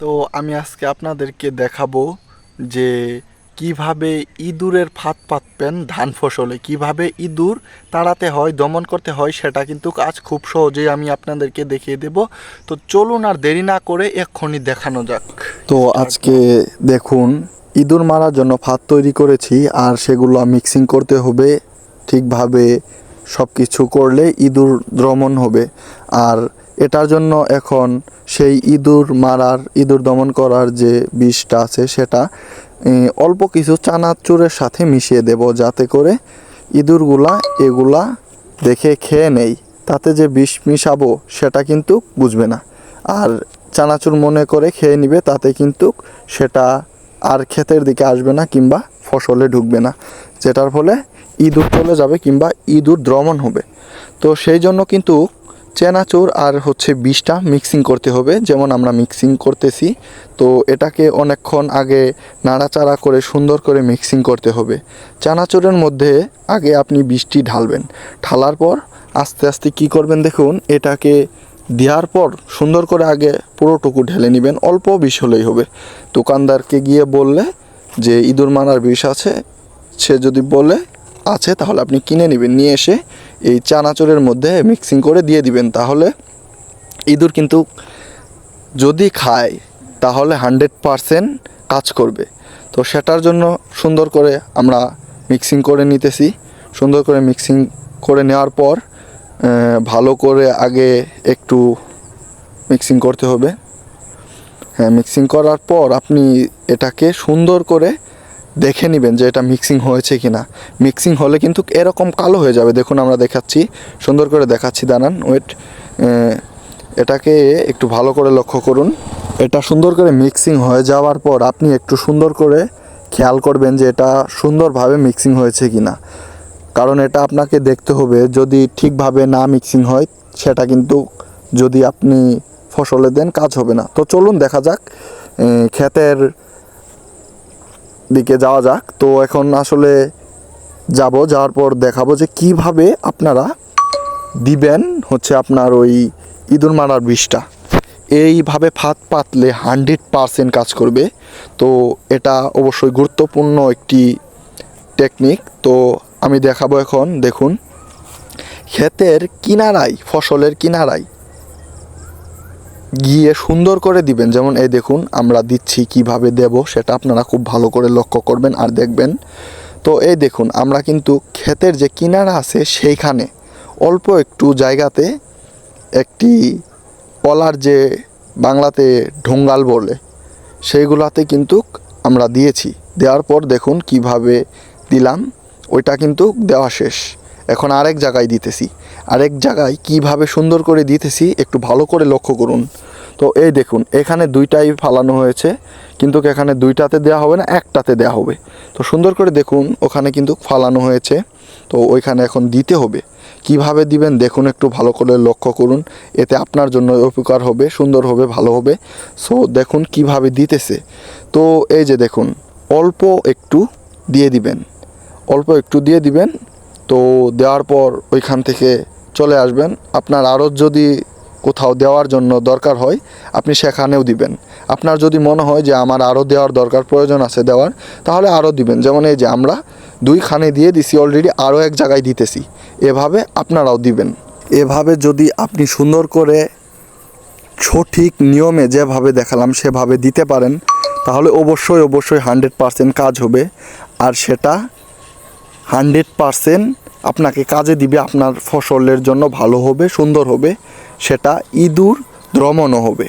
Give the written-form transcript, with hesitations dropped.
তো আমি আজকে আপনাদেরকে দেখাবো যে কিভাবে ইঁদুরের ফাঁদ পাতবেন ধান ফসলে, কিভাবে ইঁদুর তাড়াতে হয়, দমন করতে হয়, সেটা কিন্তু আজ খুব সহজেই আমি আপনাদেরকে দেখিয়ে দেব। তো চলুন আর দেরি না করে এক্ষুনি দেখানো যাক। তো আজকে দেখুন ইঁদুর মারার জন্য ফাঁদ তৈরি করেছি, আর সেগুলো মিক্সিং করতে হবে ঠিকভাবে। সব কিছু করলে ইঁদুর দমন হবে। আর এটার জন্য এখন সেই ইঁদুর দমন করার যে বিষটা আছে সেটা অল্প কিছু চানাচুরের সাথে মিশিয়ে দেব, যাতে করে ইঁদুরগুলা এগুলা দেখে খেয়ে নেই। তাতে যে বিষ মিশাবো সেটা কিন্তু বুঝবে না, আর চানাচুর মনে করে খেয়ে নিবে। তাতে কিন্তু সেটা আর ক্ষেতের দিকে আসবে না কিংবা ফসলে ঢুকবে না, যেটার ফলে ইঁদুর চলে যাবে কিংবা ইঁদুর দমন হবে। তো সেই জন্য কিন্তু চানাচুর আর বিষটা মিক্সিং করতে হবে, যেমন আমরা মিক্সিং করতেছি। তো এটাকে অনেকক্ষণ আগে নাড়াচাড়া করে সুন্দর করে মিক্সিং করতে হবে। চানাচুরের মধ্যে আগে আপনি বিষটি ঢালবেন, ঢালার পর আস্তে আস্তে কী করবেন দেখুন, এটাকে দেওয়ার পর সুন্দর করে আগে পুরোটুকু ঢেলে নেবেন। অল্প বিষ হলেই হবে। দোকানদারকে গিয়ে বললে যে ইঁদুর মারার বিষ আছে, সে যদি বলে আছে তাহলে আপনি কিনে নেবেন, নিয়ে এসে এই চানাচুরের মধ্যে মিক্সিং করে দিয়ে দিবেন। তাহলে ইঁদুর কিন্তু যদি খায় তাহলে 100% কাজ করবে। তো সেটার জন্য সুন্দর করে আমরা মিক্সিং করে নিতেছি। সুন্দর করে মিক্সিং করে নেওয়ার পর ভালো করে আগে একটু মিক্সিং করতে হবে। হ্যাঁ, মিক্সিং করার পর আপনি এটাকে সুন্দর করে দেখে নেবেন যে এটা মিক্সিং হয়েছে কি না। মিক্সিং হলে কিন্তু এরকম কালো হয়ে যাবে। দেখুন আমরা দেখাচ্ছি, সুন্দর করে দেখাচ্ছি, দাঁড়ান ওয়েট। এটাকে একটু ভালো করে লক্ষ্য করুন। এটা সুন্দর করে মিক্সিং হয়ে যাওয়ার পর আপনি একটু সুন্দর করে খেয়াল করবেন যে এটা সুন্দরভাবে মিক্সিং হয়েছে কি না। কারণ এটা আপনাকে দেখতে হবে, যদি ঠিকভাবে না মিক্সিং হয় সেটা কিন্তু যদি আপনি ফসলে দেন কাজ হবে না। তো চলুন দেখা যাক, ক্ষেতের দিকে যাওয়া যাক। তো এখন আসলে যাওয়ার পর দেখাবো যে কিভাবে আপনারা দিবেন আপনার ওই ইঁদুর মারার বিষটা। এইভাবে ফাঁদ পাতলে 100% কাজ করবে। তো এটা অবশ্যই গুরুত্বপূর্ণ একটি টেকনিক। তো আমি দেখাবো এখন। দেখুন, ক্ষেতের কিনারায়, ফসলের কিনারায় গিয়ে সুন্দর করে দিবেন। যেমন এই দেখুন আমরা দিচ্ছি, কিভাবে দেব সেটা আপনারা খুব ভালো করে লক্ষ্য করবেন আর দেখবেন। তো এই দেখুন আমরা কিন্তু ক্ষেতের যে কিনারা আছে সেইখানে অল্প একটু জায়গাতে একটি কলার, যে বাংলাতে ঢোঙ্গাল বলে, সেইগুলাতে কিন্তু আমরা দিয়েছি। দেওয়ার পর দেখুন কিভাবে দিলাম, ওইটা কিন্তু দেওয়া শেষ। এখন আরেক জায়গায় দিতেছি, আরেক জায়গায় কিভাবে সুন্দর করে দিতেছি একটু ভালো করে লক্ষ্য করুন। তো এই দেখুন এখানে দুইটাই ফালানো হয়েছে, কিন্তু এখানে দুইটাতে দেওয়া হবে না, একটাতে দেওয়া হবে। তো সুন্দর করে দেখুন ওখানে কিন্তু ফালানো হয়েছে। তো ওইখানে এখন দিতে হবে। কিভাবে দিবেন দেখুন, একটু ভালো করে লক্ষ্য করুন, এতে আপনার জন্য উপকার হবে, সুন্দর হবে, ভালো হবে। সো দেখুন কিভাবে দিতেছে। তো এই যে দেখুন অল্প একটু দিয়ে দিবেন, অল্প একটু দিয়ে দিবেন। তো দেওয়ার পর ওইখান থেকে চলে আসবেন। আপনার আরও যদি কোথাও দেওয়ার জন্য দরকার হয় আপনি সেখানেও দিবেন। আপনার যদি মনে হয় যে আমার আরও দেওয়ার দরকার, প্রয়োজন আছে দেওয়ার, তাহলে আরও দিবেন। যেমন এই যে আমরা 2খানে দিয়ে দিছি অলরেডি, আরও এক জায়গায় দিতেছি। এভাবে আপনারাও দিবেন। এভাবে যদি আপনি সুন্দর করে সঠিক নিয়মে যেভাবে দেখালাম সেভাবে দিতে পারেন, তাহলে অবশ্যই 100% কাজ হবে। আর সেটা 100% আপনাকে কাজে দিবে, আপনার ফসলের জন্য ভালো হবে, সুন্দর হবে, সেটা ইঁদুর দমনও হবে।